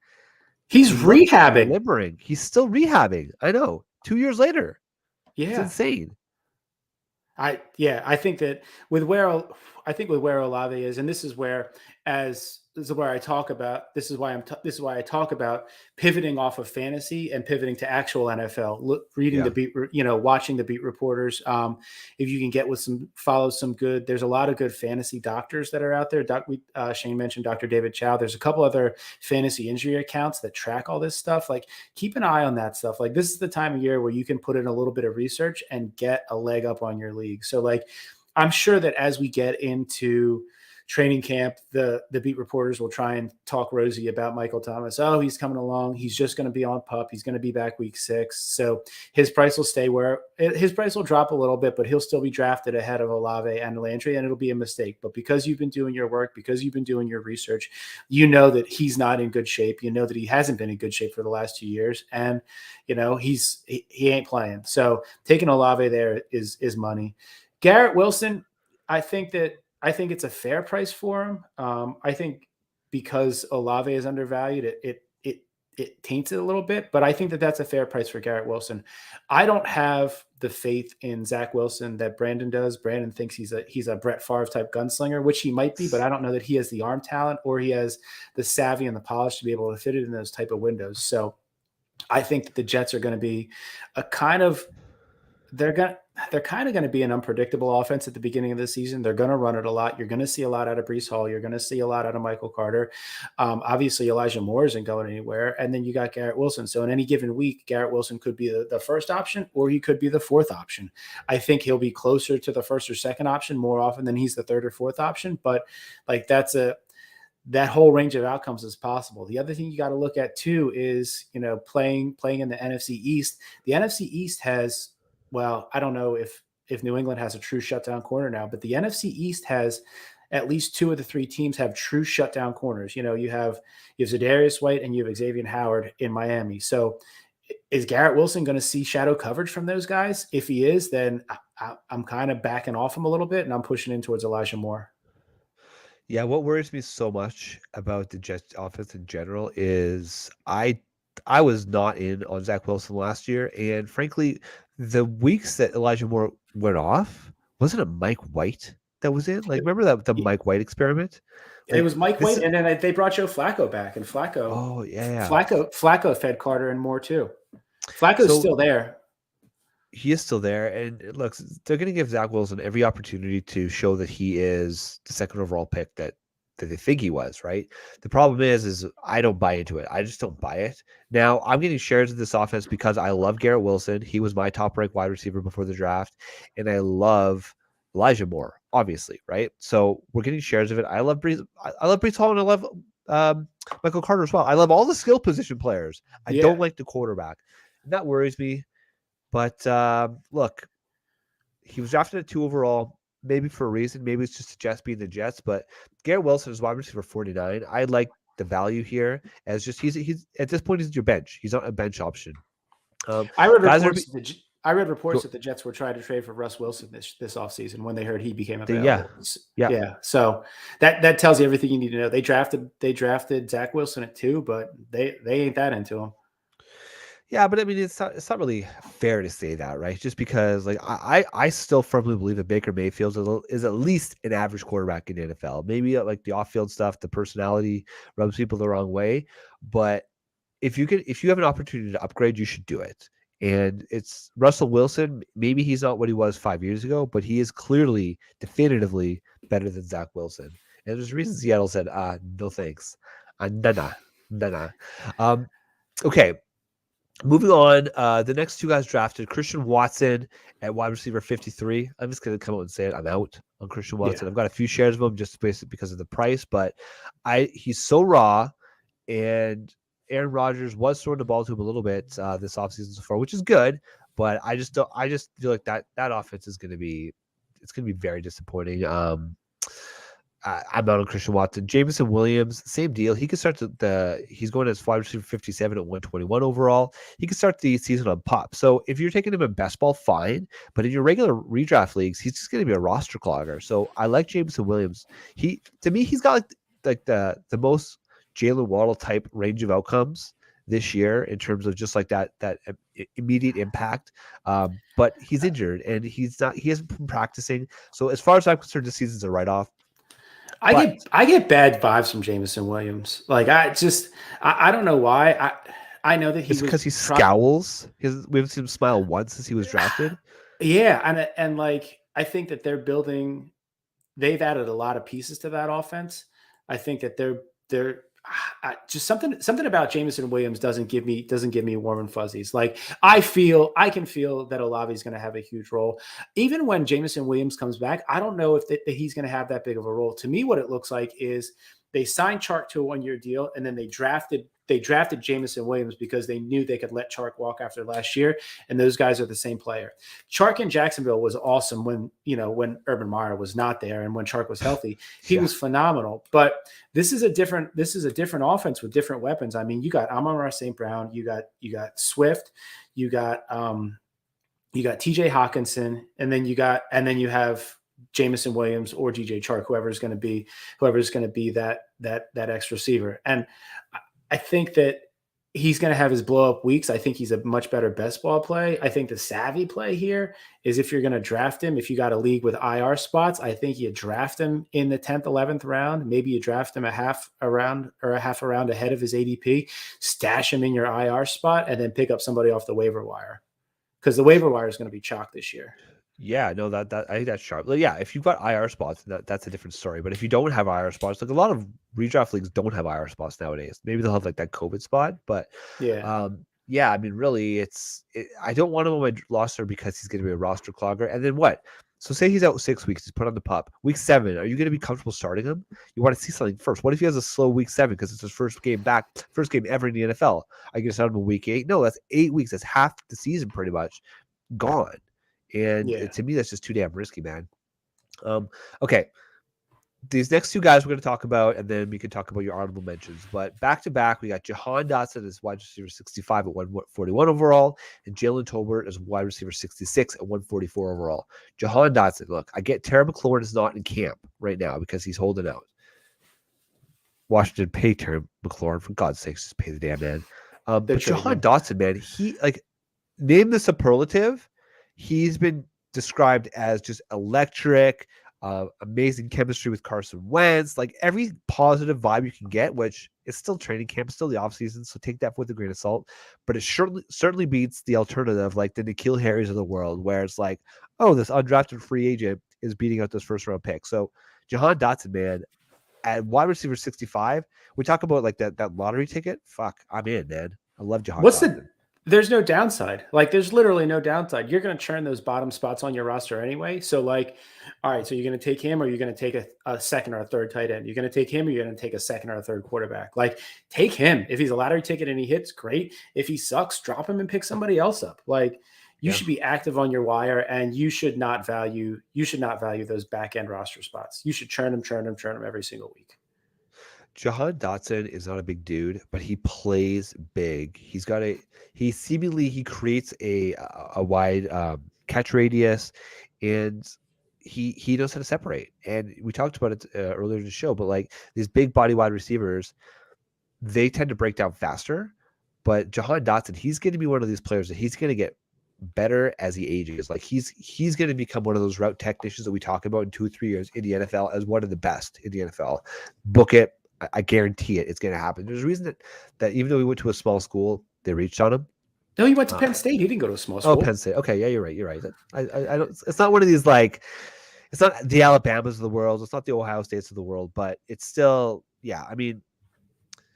he's rehabbing. Limbering. He's still rehabbing. I know. 2 years later. Yeah. It's insane. I think that with where Olave is, and this is why I talk about pivoting off of fantasy and pivoting to actual NFL, watching the beat reporters. If you can follow some good, there's a lot of good fantasy doctors that are out there. Shane mentioned Dr. David Chow. There's a couple other fantasy injury accounts that track all this stuff. Like, keep an eye on that stuff. Like, this is the time of year where you can put in a little bit of research and get a leg up on your league. So, like, I'm sure that as we get into training camp, the beat reporters will try and talk rosy about Michael Thomas. Oh, he's coming along. He's just going to be on PUP. He's going to be back week 6. So his price will drop a little bit, but he'll still be drafted ahead of Olave and Landry, and it'll be a mistake. But because you've been doing your work, because you've been doing your research, you know that he's not in good shape. You know that he hasn't been in good shape for the last 2 years, and he ain't playing. So taking Olave there is money. Garrett Wilson, I think it's a fair price for him. I think because Olave is undervalued, it taints it a little bit, but I think that that's a fair price for Garrett Wilson. I don't have the faith in Zach Wilson that Brandon does. Brandon thinks he's a Brett Favre type gunslinger, which he might be, but I don't know that he has the arm talent or he has the savvy and the polish to be able to fit it in those type of windows. So I think that the Jets are going to be they're kind of going to be an unpredictable offense at the beginning of the season. They're going to run it a lot. You're going to see a lot out of Breece Hall. You're going to see a lot out of Michael Carter. Obviously, Elijah Moore isn't going anywhere. And then you got Garrett Wilson. So in any given week, Garrett Wilson could be the first option, or he could be the 4th option. I think he'll be closer to the 1st or 2nd option more often than he's the 3rd or 4th option. But like that whole range of outcomes is possible. The other thing you got to look at too is, playing in the NFC East. The NFC East has, well, I don't know if New England has a true shutdown corner now, but the NFC East has at least 2 of the 3 teams have true shutdown corners. You have Za'Darius White and you have Xavier Howard in Miami. So is Garrett Wilson going to see shadow coverage from those guys? If he is, then I'm kind of backing off him a little bit, and I'm pushing in towards Elijah Moore. Yeah, what worries me so much about the Jets offense in general is I was not in on Zach Wilson last year, and frankly, the weeks that Elijah Moore went off, wasn't it Mike White that was in? Like, remember that the Mike White experiment? It Like was Mike this White, is, and then they brought Joe Flacco back, and Flacco, oh yeah. Flacco fed Carter and Moore too. Flacco's So still there. he is still there, and it looks they're going to give Zach Wilson every opportunity to show that he is the second overall pick that they think he was. Right. The problem is I don't buy into it. I just don't buy it. Now I'm getting shares of this offense because I love Garrett Wilson. He was my top ranked wide receiver before the draft, and I love Elijah Moore, obviously. Right. So we're getting shares of it. I love Brees. I love Brees Hall, and I love Michael Carter as well. I love all the skill position players. I don't like the quarterback, and that worries me. But look, he was drafted at 2 overall, maybe for a reason. Maybe it's just the Jets being the Jets. But Garrett Wilson is wide receiver 49. I like the value here as just he's at this point he's your bench. He's not a bench option. I read reports that the Jets were trying to trade for Russ Wilson this offseason when they heard he became available. Yeah. So that tells you everything you need to know. They drafted Zach Wilson at 2, but they ain't that into him. Yeah, but I mean, it's not really fair to say that, right? Just because, like, I still firmly believe that Baker Mayfield is at least an average quarterback in the NFL. Maybe like the off-field stuff, the personality rubs people the wrong way. But if you have an opportunity to upgrade, you should do it. And it's Russell Wilson. Maybe he's not what he was 5 years ago, but he is clearly, definitively better than Zach Wilson. And there's a reason Seattle said, no thanks. Nah. Okay. Moving on, the next 2 guys drafted, Christian Watson at wide receiver 53. I'm just going to come out and say it. I'm out on Christian Watson. Yeah. I've got a few shares of him just basically because of the price, but he's so raw, and Aaron Rodgers was throwing the ball to him a little bit this offseason so far, which is good, but I just feel like that offense is going to be very disappointing. I'm out on Christian Watson. Jameson Williams, same deal. He could start he's going as wide receiver 57 at 121 overall. He could start the season on pop. So if you're taking him in best ball, fine. But in your regular redraft leagues, he's just going to be a roster clogger. So I like Jameson Williams. To me, he's got like the most Jalen Waddle type range of outcomes this year in terms of just like that immediate impact. But he's injured and he hasn't been practicing. So as far as I'm concerned, this season's a write-off. I get bad vibes from Jameson Williams. Like I don't know why. I know that it's because he scowls. We haven't seen him smile once since he was drafted. Yeah, and like I think that they've added a lot of pieces to that offense. I think that they're just something about Jameson Williams doesn't give me warm and fuzzies. Like I can feel that Olave is going to have a huge role. Even when Jameson Williams comes back, I don't know if that he's going to have that big of a role. To me, what it looks like is they signed Chark to a 1-year deal, and then they drafted Jameson Williams because they knew they could let Chark walk after last year, and those guys are the same player. Chark in Jacksonville was awesome when Urban Meyer was not there and when Chark was healthy. He was phenomenal. But this is a different offense with different weapons. I mean, you got Amon-Ra St. Brown, you got Swift, you got TJ Hawkinson, and then you have Jameson Williams or DJ Chark, whoever's going to be that X receiver. And I think that he's going to have his blow up weeks. I think he's a much better best ball play. I think the savvy play here is if you're going to draft him, if you got a league with IR spots, I think you draft him in the 10th, 11th round. Maybe you draft him a half a round ahead of his ADP, stash him in your IR spot, and then pick up somebody off the waiver wire. Because the waiver wire is going to be chalk this year. Yeah, no, that I think that's sharp. Yeah, if you've got IR spots, that's a different story. But if you don't have IR spots, like a lot of redraft leagues don't have IR spots nowadays. Maybe they'll have like that COVID spot, but I mean, really, I don't want him on my roster because he's going to be a roster clogger. And then what? So say he's out 6 weeks, he's put on the pup. Week 7, are you going to be comfortable starting him? You want to see something first. What if he has a slow week 7 because it's his first game ever in the NFL? I get started him in week 8. No, that's 8 weeks. That's half the season pretty much gone. And to me, that's just too damn risky, man. Okay. these next two guys we're going to talk about, and then we can talk about your honorable mentions. But back to back, we got Johann Dotson as wide receiver 65 at 141 overall, and Jaylen Tolbert as wide receiver 66 at 144 overall. Johann Dotson, look, I get Terry McLaurin is not in camp right now because he's holding out. Washington pay Terry McLaurin, for God's sakes, just pay the damn man. But Johann Dotson, man, he name the superlative. He's been described as just electric. Amazing chemistry with Carson Wentz, like every positive vibe you can get, which is still training camp, it's still the offseason, so take that with a grain of salt. But it certainly beats the alternative, like the N'Keal Harrys of the world, where it's like, oh, this undrafted free agent is beating out this first round pick. So Johann Dotson, man, at wide receiver 65, we talk about like that lottery ticket. Fuck, I'm in, man. I love Johann Dotson. There's no downside. Like, there's literally no downside. You're going to churn those bottom spots on your roster anyway. So, like, all right, so you're going to take him, or you're going to take a second or a third tight end. You're going to take him, or you're going to take a second or a third quarterback. Like, take him. If he's a lottery ticket and he hits, great. If he sucks, drop him and pick somebody else up. Like, you should be active on your wire, and you should not value those back end roster spots. You should churn them every single week. Johann Dotson is not a big dude, but he plays big. He creates a wide catch radius, and he knows how to separate. And we talked about it earlier in the show, but like these big body wide receivers, they tend to break down faster. But Johann Dotson, he's going to be one of these players that he's going to get better as he ages. Like he's going to become one of those route technicians that we talk about in 2 or 3 years in the NFL as one of the best in the NFL. Book it. I guarantee it. It's going to happen. There's a reason that even though we went to a small school, they reached on him. No, he went to Penn State. He didn't go to a small school. Oh, Penn State. Okay, yeah, you're right. I don't. It's not one of these like. It's not the Alabamas of the world. It's not the Ohio States of the world. But it's still, yeah. I mean,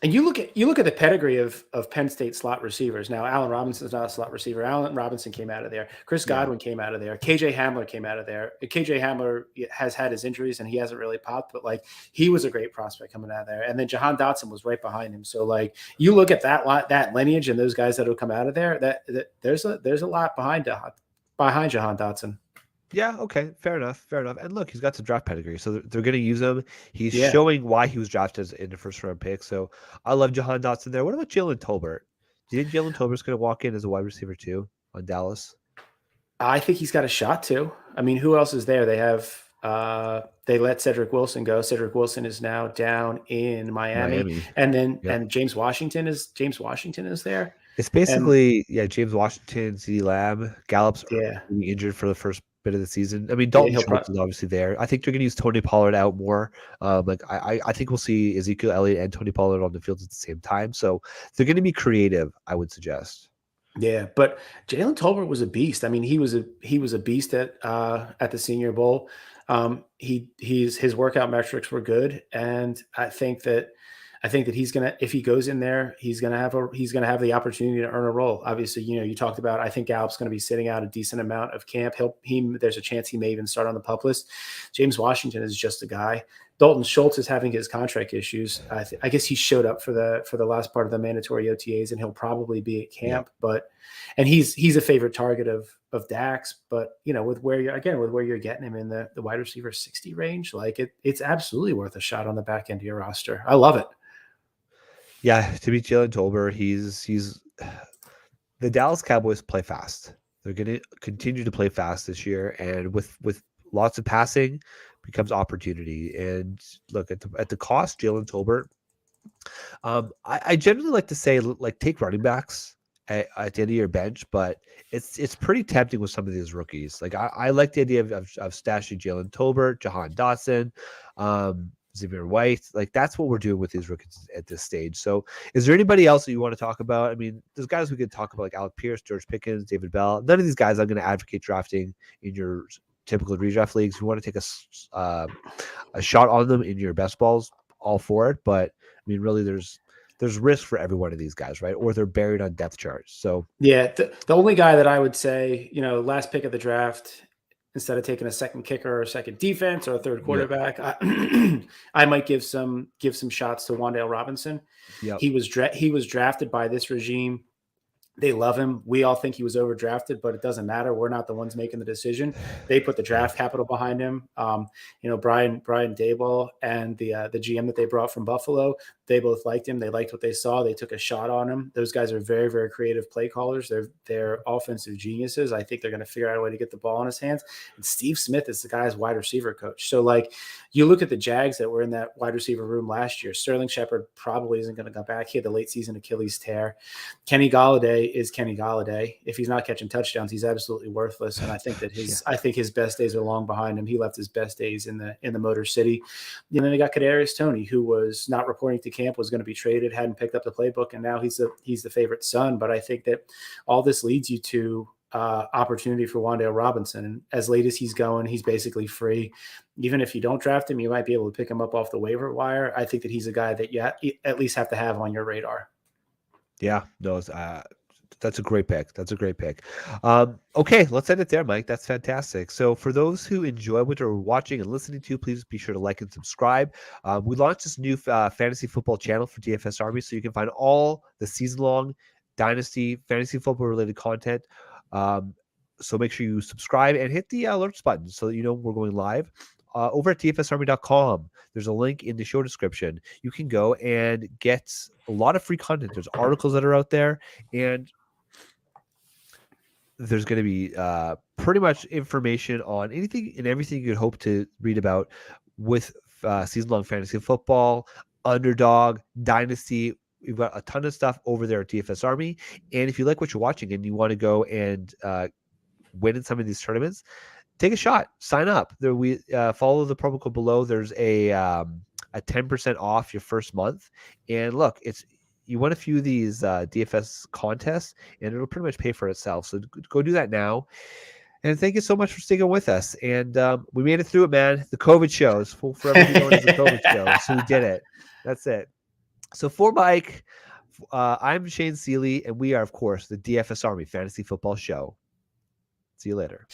and you look at the pedigree of Penn State slot receivers. Now, Allen Robinson's not a slot receiver. Allen Robinson came out of there. Chris Godwin came out of there. KJ Hamler came out of there. KJ Hamler has had his injuries and he hasn't really popped, but like he was a great prospect coming out of there. And then Johan Dotson was right behind him. So like you look at that lineage and those guys that will come out of there, that there's a lot behind Johan Dotson. Yeah, okay, fair enough. And look, he's got some draft pedigree, so they're going to use him. He's showing why he was drafted in the first round pick. So I love Johan Dotson there. What about Jaylen Tolbert? Do you think Jaylen Tolbert's going to walk in as a wide receiver too on Dallas? I think he's got a shot to. I mean, who else is there? They have they let Cedric Wilson go. Cedric Wilson is now down in Miami. And then and James Washington is there. It's basically James Washington, CeeDee Lamb, Gallup's injured for the first bit of the season. I mean, Dalton Schultz is obviously there. I think they're going to use Tony Pollard out more. I think we'll see Ezekiel Elliott and Tony Pollard on the field at the same time. So they're going to be creative, I would suggest. Yeah, but Jaylen Tolbert was a beast. I mean, he was a beast at the Senior Bowl. His workout metrics were good, and I think that he's gonna, if he goes in there, he's gonna have the opportunity to earn a role. Obviously, you talked about, I think Gallup's gonna be sitting out a decent amount of camp. There's a chance he may even start on the PUP list. James Washington is just a guy. Dalton Schultz is having his contract issues. I guess he showed up for the last part of the mandatory OTAs, and he'll probably be at camp. And he's a favorite target of Dax. But with where you're getting him in the wide receiver 60 range, like it's absolutely worth a shot on the back end of your roster. I love it. Yeah, to beat Jaylen Tolbert, he's the Dallas Cowboys play fast. They're going to continue to play fast this year, and with lots of passing becomes opportunity. And look at the cost, Jaylen Tolbert. I generally like to say take running backs at the end of your bench, but it's pretty tempting with some of these rookies. Like I like the idea of stashing Jaylen Tolbert, Johann Dodson, Zamir White. Like that's what we're doing with these rookies at this stage. So is there anybody else that you want to talk about? I mean, there's guys we could talk about like Alec Pierce, George Pickens, David Bell. None of these guys I'm going to advocate drafting in your typical redraft leagues. If you want to take a shot on them in your best balls, all for it. But I mean, really there's risk for every one of these guys, right? Or they're buried on depth charts. So yeah, the only guy that I would say, last pick of the draft, instead of taking a second kicker or a second defense or a third quarterback, I might give some shots to Wandel Robinson. Yep. He was drafted by this regime They love him. We all think he was overdrafted, but it doesn't matter. We're not the ones making the decision. They put the draft capital behind him. Brian Daboll and the GM that they brought from Buffalo, they both liked him. They liked what they saw. They took a shot on him. Those guys are very, very creative play callers. They're offensive geniuses. I think they're going to figure out a way to get the ball in his hands. And Steve Smith is the guy's wide receiver coach. So, you look at the Jags that were in that wide receiver room last year. Sterling Shepard probably isn't going to come back. He had the late season Achilles tear. Kenny Golladay is Kenny Golladay. If he's not catching touchdowns, he's absolutely worthless. And I think that his best days are long behind him. He left his best days in the Motor City. And then they got Kadarius Toney, who was not reporting to camp, was going to be traded, hadn't picked up the playbook, and now he's the favorite son. But I think that all this leads you to opportunity for Wandel Robinson. And as late as he's going, he's basically free. Even if you don't draft him, you might be able to pick him up off the waiver wire. I think that he's a guy that you at least have to have on your radar. Yeah, no, that's a great pick. Okay, let's end it there, Mike. That's fantastic. So for those who enjoy what we're watching and listening to, please be sure to like and subscribe. We launched this new fantasy football channel for DFS Army, so you can find all the season-long Dynasty fantasy football-related content. So make sure you subscribe and hit the alerts button so that you know we're going live. Over at dfsarmy.com, there's a link in the show description. You can go and get a lot of free content. There's articles that are out there, and there's going to be pretty much information on anything and everything you could hope to read about with season-long fantasy football, Underdog, Dynasty. We've got a ton of stuff over there at DFS Army. And if you like what you're watching and you want to go and win in some of these tournaments, take a shot. Sign up. There we follow the promo code below. There's a 10% off your first month. And look, you win a few of these DFS contests, and it'll pretty much pay for itself. So go do that now. And thank you so much for sticking with us. And we made it through it, man. The COVID show is forever known as the COVID show. So we did it. That's it. So for Mike, I'm Shane Seeley, and we are, of course, the DFS Army Fantasy Football Show. See you later.